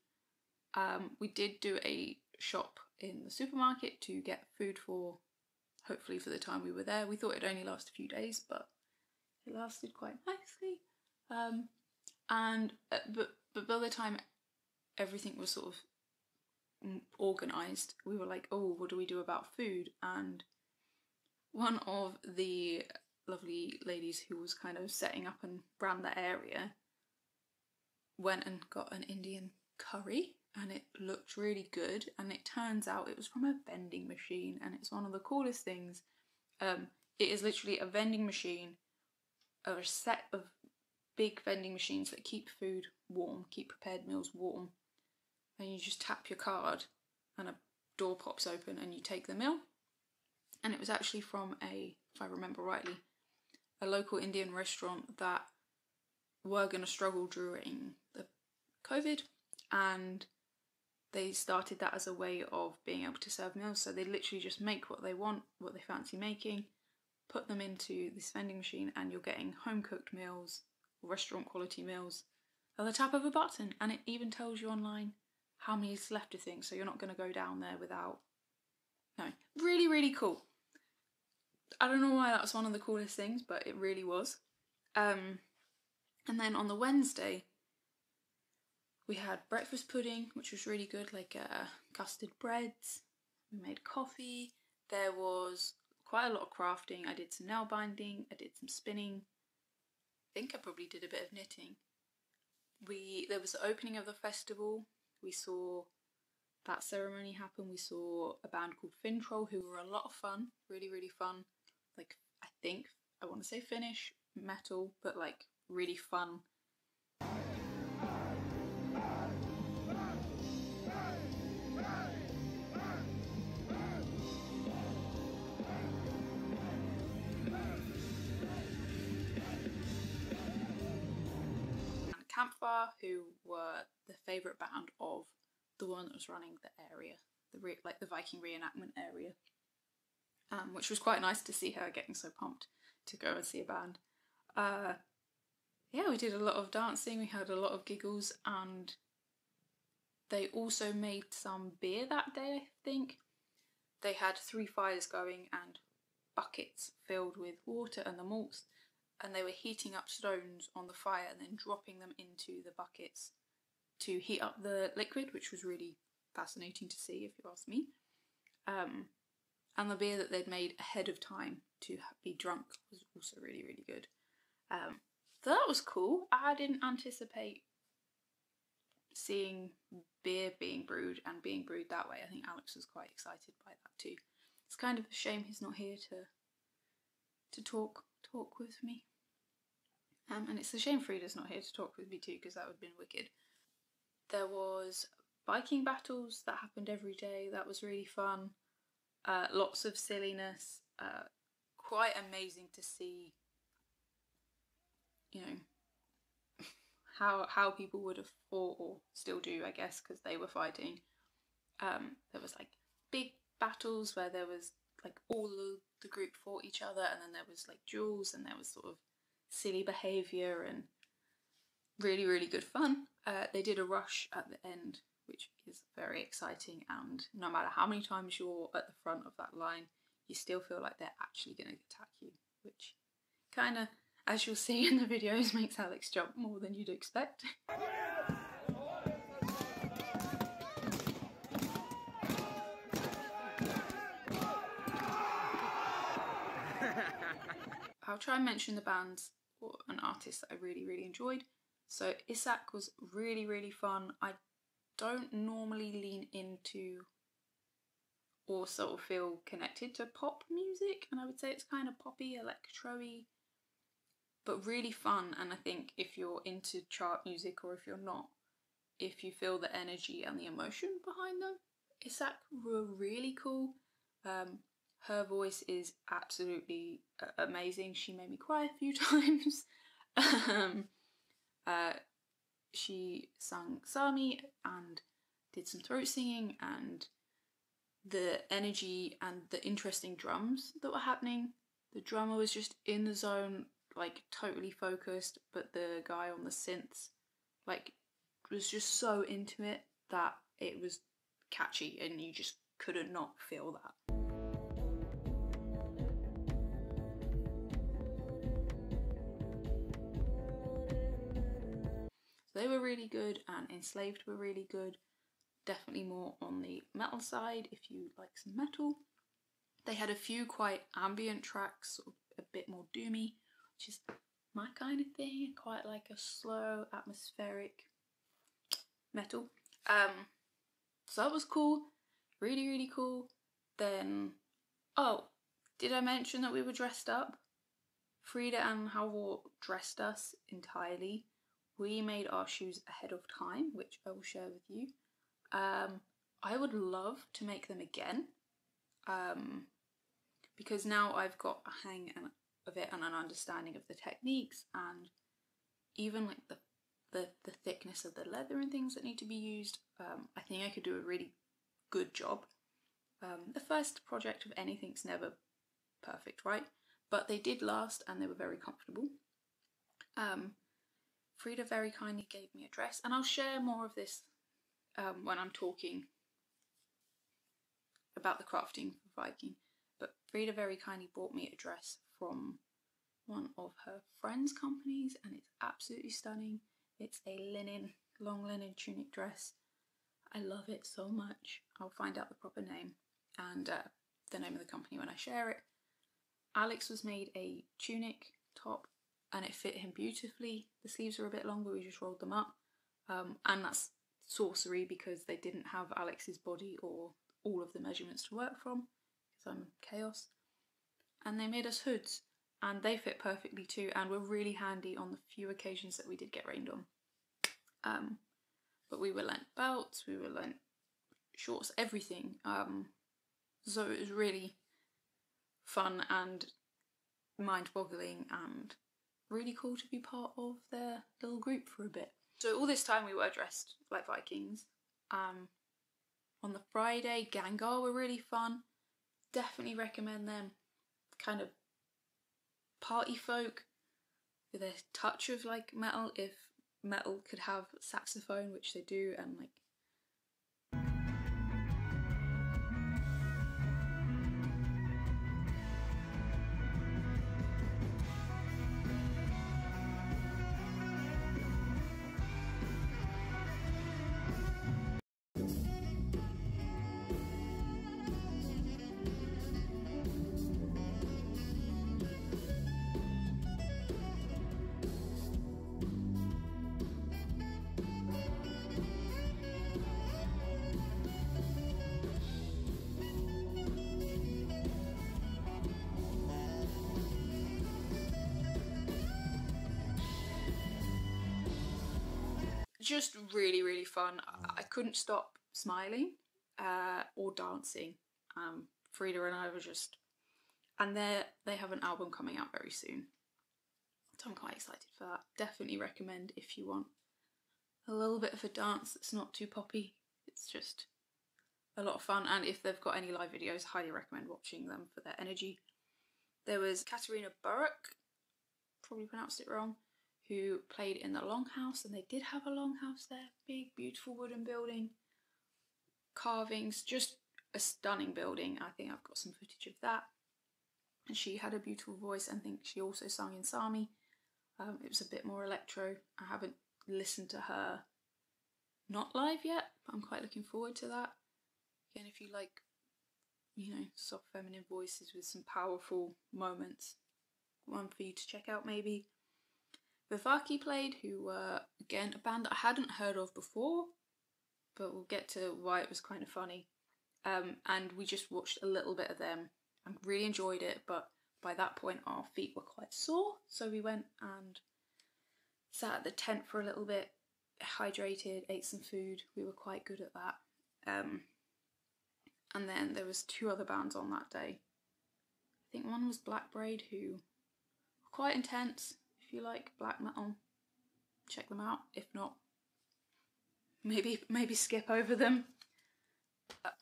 We did do a shop in the supermarket to get food for, hopefully for the time we were there. We thought it'd only last a few days, but it lasted quite nicely. But by the time everything was sort of organised, we were like, oh, what do we do about food? And one of the lovely ladies who was kind of setting up and ran that area went and got an Indian curry, and it looked really good, and it turns out it was from a vending machine, and it's one of the coolest things. It is literally a vending machine, or a set of big vending machines that keep food warm, keep prepared meals warm, and you just tap your card and a door pops open and you take the meal. And it was actually from if I remember rightly, a local Indian restaurant that were going to struggle during the COVID, and they started that as a way of being able to serve meals. So they literally just make what they want, what they fancy making, put them into this vending machine, and you're getting home cooked meals, restaurant quality meals at the tap of a button. And it even tells you online how many is left of things, so you're not going to go down there without. No, really, really cool. I don't know why that was one of the coolest things, but it really was. And then on the Wednesday, we had breakfast pudding, which was really good, like custard breads. We made coffee. There was quite a lot of crafting. I did some nail binding. I did some spinning. I think I probably did a bit of knitting. There was the opening of the festival. We saw that ceremony happen. We saw a band called Fintroll, who were a lot of fun. Really, really fun. Like, I want to say Finnish metal, but like really fun. Campfire, who were the favourite band of the one that was running the area, the Viking reenactment area, which was quite nice to see her getting so pumped to go and see a band. We did a lot of dancing, we had a lot of giggles, and they also made some beer that day, I think. They had 3 fires going and buckets filled with water and the malts, and they were heating up stones on the fire and then dropping them into the buckets to heat up the liquid, which was really fascinating to see, if you ask me. And the beer that they'd made ahead of time to be drunk was also really, really good. So that was cool. I didn't anticipate seeing beer being brewed and being brewed that way. I think Alex was quite excited by that too. It's kind of a shame he's not here to talk with me. And it's a shame Frida's not here to talk with me too, because that would have been wicked. There was biking battles that happened every day. That was really fun. Lots of silliness. Quite amazing to see, you know, how people would have fought, or still do, I guess, because they were fighting. There was like big battles where there was like all of the group fought each other, and then there was like duels, and there was sort of silly behaviour and really, really good fun. They did a rush at the end, which is very exciting, and no matter how many times you're at the front of that line, you still feel like they're actually going to attack you, which kind of, as you'll see in the videos, makes Alex jump more than you'd expect. I'll try and mention the bands or an artist that I really, really enjoyed. So Isak was really, really fun. I don't normally lean into or sort of feel connected to pop music, and I would say it's kind of poppy, electro-y, but really fun. And I think if you're into chart music, or if you're not, if you feel the energy and the emotion behind them, Isak were really cool. Her voice is absolutely amazing. She made me cry a few times. She sang Sami and did some throat singing, and the energy and the interesting drums that were happening. The drummer was just in the zone, like totally focused, but the guy on the synths, like, was just so into it that it was catchy and you just couldn't not feel that. So they were really good, and Enslaved were really good. Definitely more on the metal side if you like some metal. They had a few quite ambient tracks, sort of a bit more doomy, which is my kind of thing. Quite like a slow, atmospheric metal. So that was cool. Really, really cool. Then, oh, did I mention that we were dressed up? Frida and Halvor dressed us entirely. We made our shoes ahead of time, which I will share with you. I would love to make them again. Because now I've got a hang of it and an understanding of the techniques, and even like the thickness of the leather and things that need to be used. I think I could do a really good job. The first project of anything's never perfect, right? But they did last and they were very comfortable. Frida very kindly gave me a dress, and I'll share more of this when I'm talking about the crafting for Viking. But Frida very kindly bought me a dress from one of her friend's companies, and it's absolutely stunning. It's a long linen tunic dress. I love it so much. I'll find out the proper name and the name of the company when I share it. Alex was made a tunic top, and it fit him beautifully. The sleeves were a bit longer, we just rolled them up. And that's sorcery because they didn't have Alex's body or all of the measurements to work from, because I'm chaos. And they made us hoods, and they fit perfectly too, and were really handy on the few occasions that we did get rained on. But we were lent belts, we were lent shorts, everything. So it was really fun and mind-boggling and really cool to be part of their little group for a bit. So all this time we were dressed like Vikings. On the Friday, Gengar were really fun. Definitely recommend them. Kind of party folk with a touch of like metal, if metal could have saxophone, which they do, and like just really, really fun. I couldn't stop smiling or dancing. Frida and I were just, and they have an album coming out very soon, so I'm quite excited for that. Definitely recommend if you want a little bit of a dance that's not too poppy. It's just a lot of fun, and if they've got any live videos, highly recommend watching them for their energy. There was Katarina Burke, probably pronounced it wrong, who played in the Longhouse, and they did have a Longhouse there. Big, beautiful wooden building, carvings, just a stunning building. I think I've got some footage of that. And she had a beautiful voice. I think she also sung in Sami. It was a bit more electro. I haven't listened to her not live yet, but I'm quite looking forward to that. Again, if you like, you know, soft feminine voices with some powerful moments, one for you to check out maybe. Vivaki played, who were, again, a band that I hadn't heard of before, but we'll get to why it was kind of funny. And we just watched a little bit of them and really enjoyed it, but by that point our feet were quite sore, so we went and sat at the tent for a little bit, hydrated, ate some food. We were quite good at that. And then there was two other bands on that day. I think one was Black Braid, who were quite intense. If you like black metal, check them out. If not, maybe skip over them.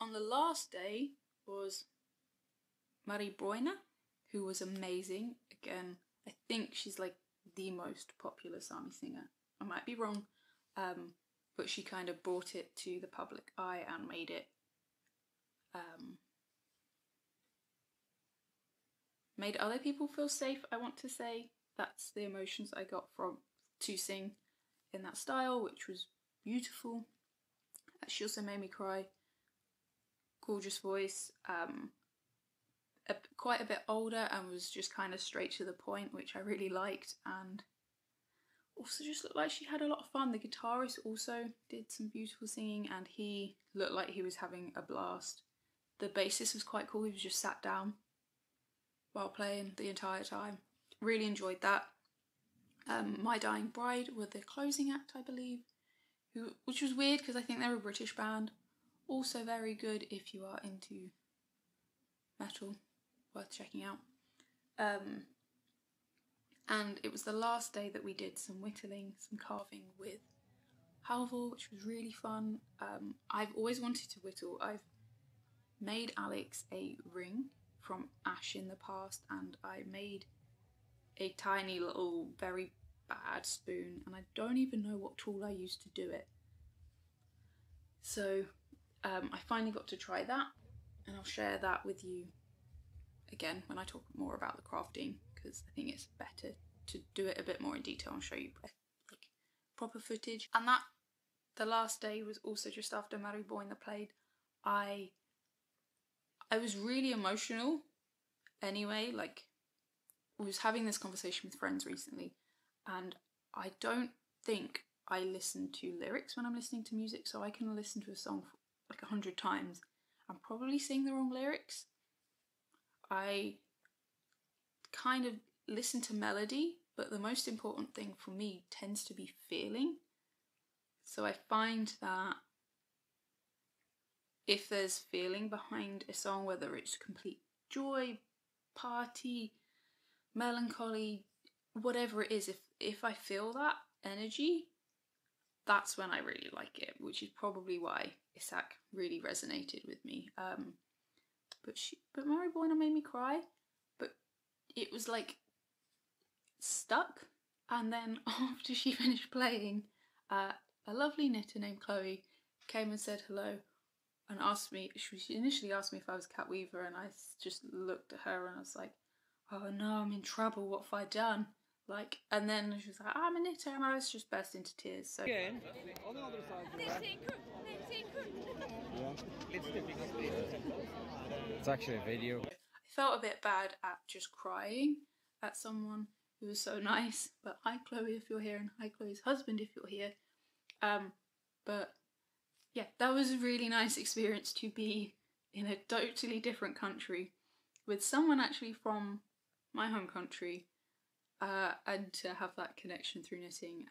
On the last day was Marie Broyner, who was amazing. Again, I think she's like the most popular Sami singer. I might be wrong, but she kind of brought it to the public eye and made it made other people feel safe, I want to say. That's the emotions I got from to sing in that style, which was beautiful. She also made me cry. Gorgeous voice, quite a bit older, and was just kind of straight to the point, which I really liked, and also just looked like she had a lot of fun. The guitarist also did some beautiful singing, and he looked like he was having a blast. The bassist was quite cool. He was just sat down while playing the entire time. Really enjoyed that. My Dying Bride were the closing act, I believe, which was weird because I think they're a British band. Also very good if you are into metal, worth checking out. And it was the last day that we did some whittling, some carving with Halvor, which was really fun. I've always wanted to whittle. I've made Alex a ring from ash in the past, and I made a tiny little, very bad spoon, and I don't even know what tool I used to do it. So I finally got to try that, and I'll share that with you again when I talk more about the crafting, because I think it's better to do it a bit more in detail and show you like proper footage. And that, the last day was also just after Marie Broyner played. I was really emotional anyway. Like, I was having this conversation with friends recently, and I don't think I listen to lyrics when I'm listening to music, so I can listen to a song like 100 times and probably sing the wrong lyrics. I kind of listen to melody, but the most important thing for me tends to be feeling. So I find that if there's feeling behind a song, whether it's complete joy, party, melancholy, whatever it is, if I feel that energy, that's when I really like it, which is probably why Isak really resonated with me. But Marie Broyner made me cry, but it was like stuck. And then after she finished playing, a lovely knitter named Chloe came and said hello and asked me, she initially asked me if I was Cat Weaver, and I just looked at her and I was like, oh no, I'm in trouble, what have I done? Like, and then she was like, I'm a knitter, and I was just burst into tears. So Again, on the other side. It's actually a video. I felt a bit bad at just crying at someone who was so nice. But hi Chloe if you're here, and hi Chloe's husband if you're here. But yeah, that was a really nice experience to be in a totally different country with someone actually from my home country, and to have that connection through knitting,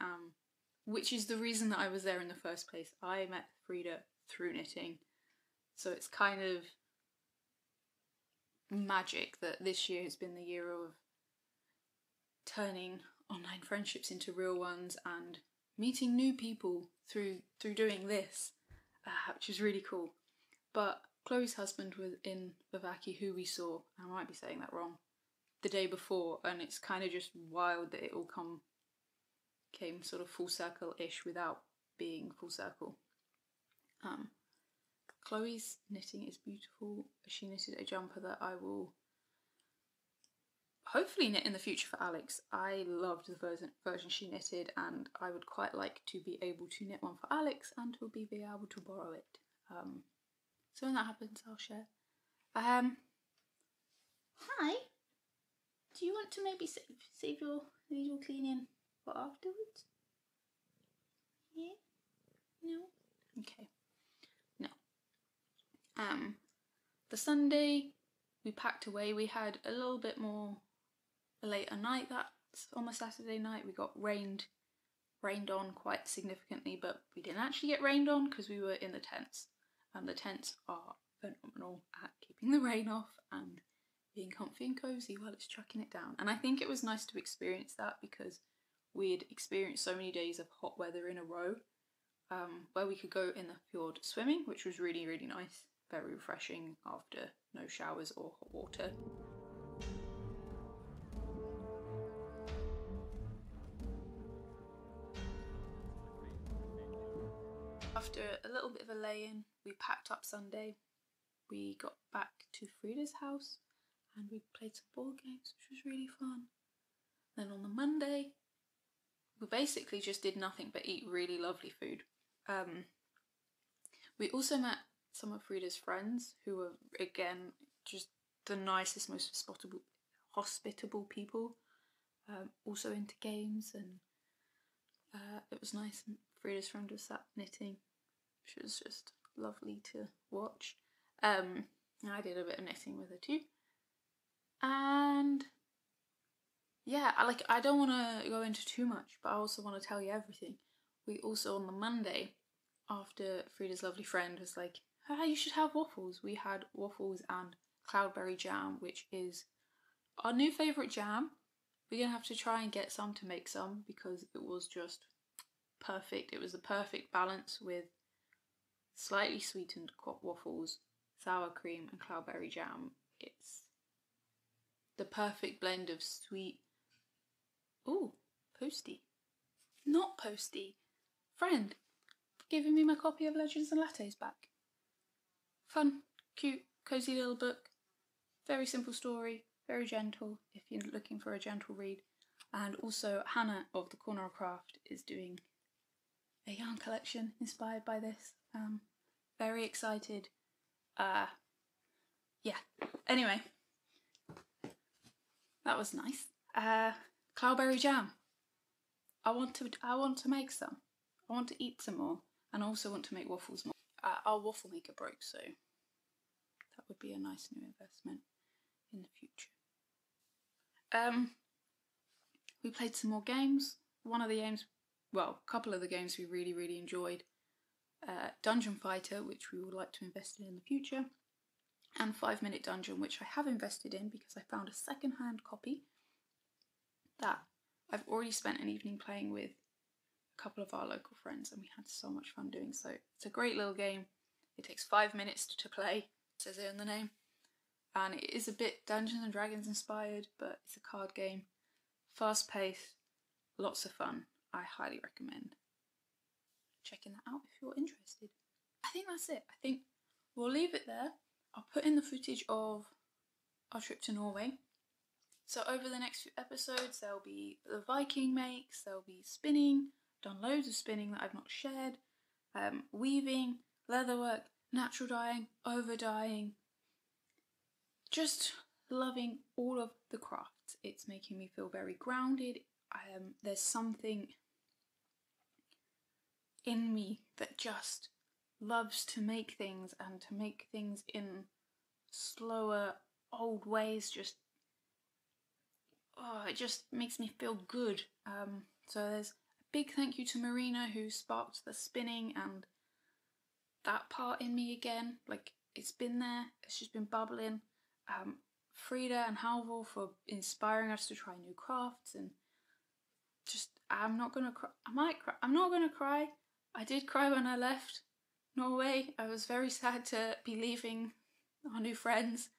which is the reason that I was there in the first place. I met Frida through knitting, so it's kind of magic that this year has been the year of turning online friendships into real ones and meeting new people through doing this, which is really cool. But Chloe's husband was in Vavaki, who we saw, I might be saying that wrong, the day before, and it's kind of just wild that it all came sort of full circle-ish without being full circle. Chloe's knitting is beautiful. She knitted a jumper that I will hopefully knit in the future for Alex. I loved the version she knitted, and I would quite like to be able to knit one for Alex and to be able to borrow it. So when that happens, I'll share. Hi. Do you want to maybe save your little cleaning for afterwards? Yeah? No? Okay. No. The Sunday we packed away. We had a little bit more a later night. That's on the Saturday night. We got rained on quite significantly, but we didn't actually get rained on because we were in the tents. And the tents are phenomenal at keeping the rain off and being comfy and cozy while it's chucking it down. And I think it was nice to experience that because we'd experienced so many days of hot weather in a row, where we could go in the fjord swimming, which was really, really nice. very refreshing after no showers or hot water. After a little bit of a lay-in, we packed up Sunday. We got back to Frida's house and we played some board games, which was really fun. Then on the Monday, we basically just did nothing but eat really lovely food. We also met some of Frida's friends who were, again, just the nicest, most hospitable people. Also into games, and it was nice. And Frida's friend was sat knitting, which was just lovely to watch. I did a bit of knitting with her too. And yeah, I don't want to go into too much, but I also want to tell you everything. We also, on the Monday, after Frida's lovely friend was like, "Ah, you should have waffles," we had waffles and cloudberry jam, which is our new favourite jam. We're going to have to try and get some to make some, because it was just perfect. It was the perfect balance with slightly sweetened waffles, sour cream and cloudberry jam. It's the perfect blend of sweet... Ooh, posty. Not posty. Friend, giving me my copy of Legends and Lattes back. Fun, cute, cosy little book. Very simple story, very gentle if you're looking for a gentle read. And also Hannah of The Corner of Craft is doing a yarn collection inspired by this. Very excited. Yeah. Anyway, that was nice. Cloudberry jam. I want to make some. I want to eat some more, and I also want to make waffles more. Our waffle maker broke, so that would be a nice new investment in the future. We played some more games. One of the games, well, a couple of the games we really enjoyed. Dungeon Fighter, which we would like to invest in the future, and 5 Minute Dungeon, which I have invested in because I found a second-hand copy that I've already spent an evening playing with a couple of our local friends, and we had so much fun doing so. It's a great little game. It takes 5 minutes to play, it says it in the name, and it is a bit Dungeons and Dragons inspired, but it's a card game. Fast paced, lots of fun. I highly recommend checking that out if you're interested. I think that's it. I think we'll leave it there. I'll put in the footage of our trip to Norway. So over the next few episodes, there'll be the Viking makes, there'll be spinning, done loads of spinning that I've not shared, weaving, leatherwork, natural dyeing, over dyeing, just loving all of the crafts. It's making me feel very grounded. There's something in me that just loves to make things, and to make things in slower, old ways. It just makes me feel good. So there's a big thank you to Marina, who sparked the spinning and that part in me again. Like, it's been there, it's just been bubbling. Frida and Halvor for inspiring us to try new crafts, and just, I'm not gonna cry. I might cry. I'm not gonna cry. I did cry when I left Norway. I was very sad to be leaving our new friends.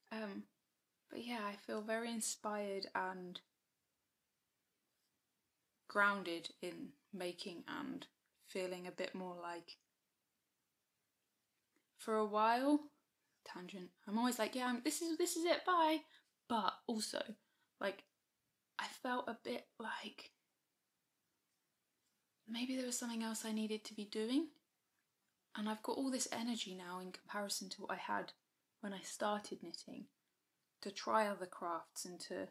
But yeah, I feel very inspired and grounded in making, and feeling a bit more like, for a while, tangent, I'm always like, yeah, this is it, bye. But also, like, I felt a bit like maybe there was something else I needed to be doing, and I've got all this energy now in comparison to what I had when I started knitting, to try other crafts and to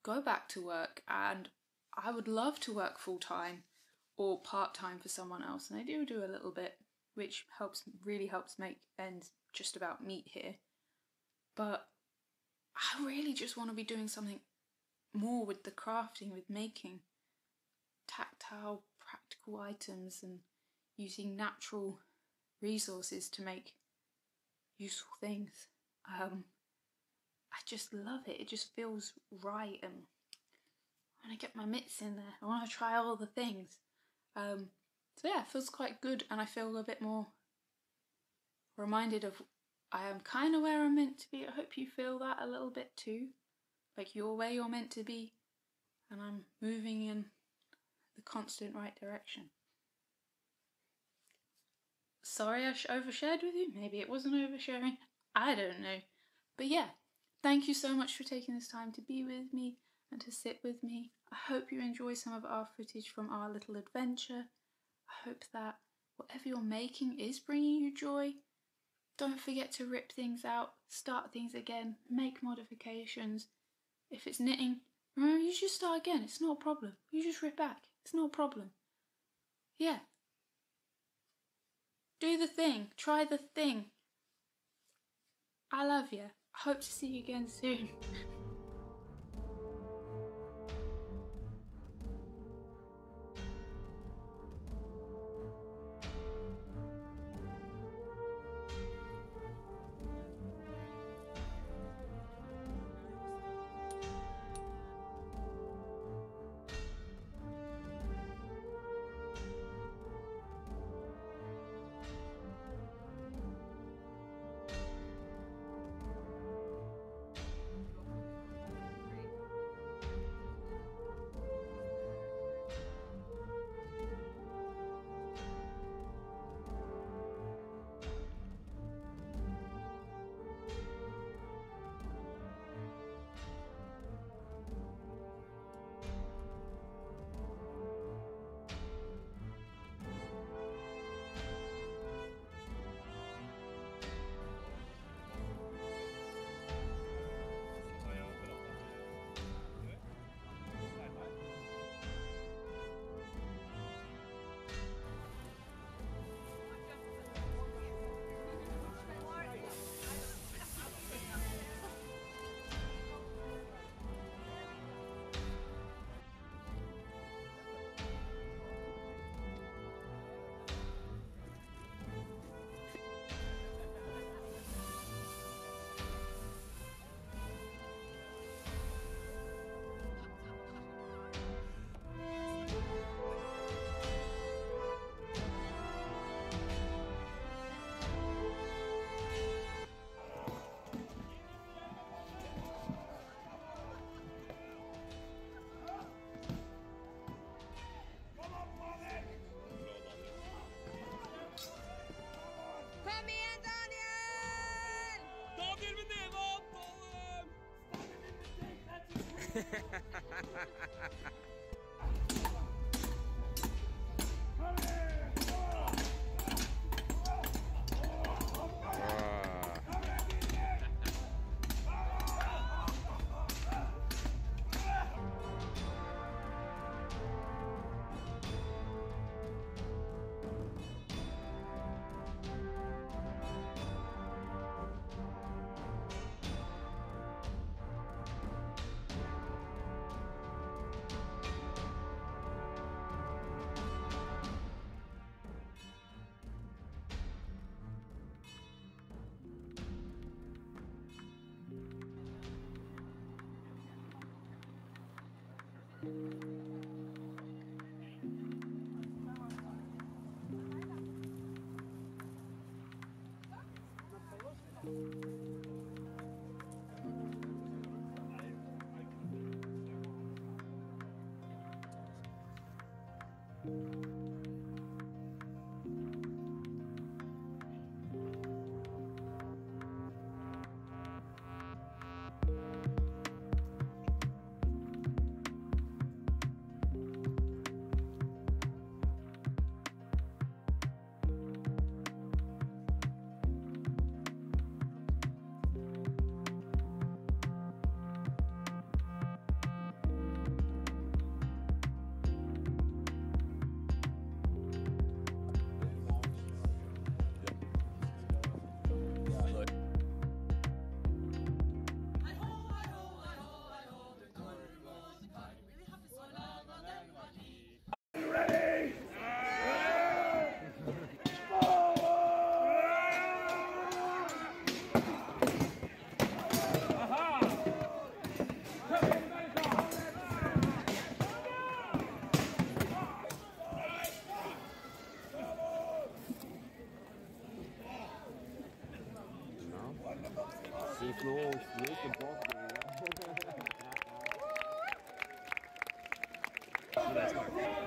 go back to work. And I would love to work full-time or part-time for someone else, and I do a little bit, which really helps make ends just about meet here. But I really just want to be doing something more with the crafting, with making tactile, practical items and using natural resources to make useful things. I just love it. It just feels right, and I want to get my mitts in there. I want to try all the things. So yeah, it feels quite good, and I feel a bit more reminded of I am kind of where I'm meant to be. I hope you feel that a little bit too, like you're where you're meant to be, and I'm moving in the constant right direction. Sorry I overshared with you. Maybe it wasn't oversharing. I don't know. But yeah, thank you so much for taking this time to be with me and to sit with me. I hope you enjoy some of our footage from our little adventure. I hope that whatever you're making is bringing you joy. Don't forget to rip things out, start things again, make modifications. If it's knitting, remember you just start again. It's not a problem. You just rip back. It's not a problem. Yeah. Do the thing. Try the thing. I love you. I hope to see you again soon. He flows with the ball. Let's go.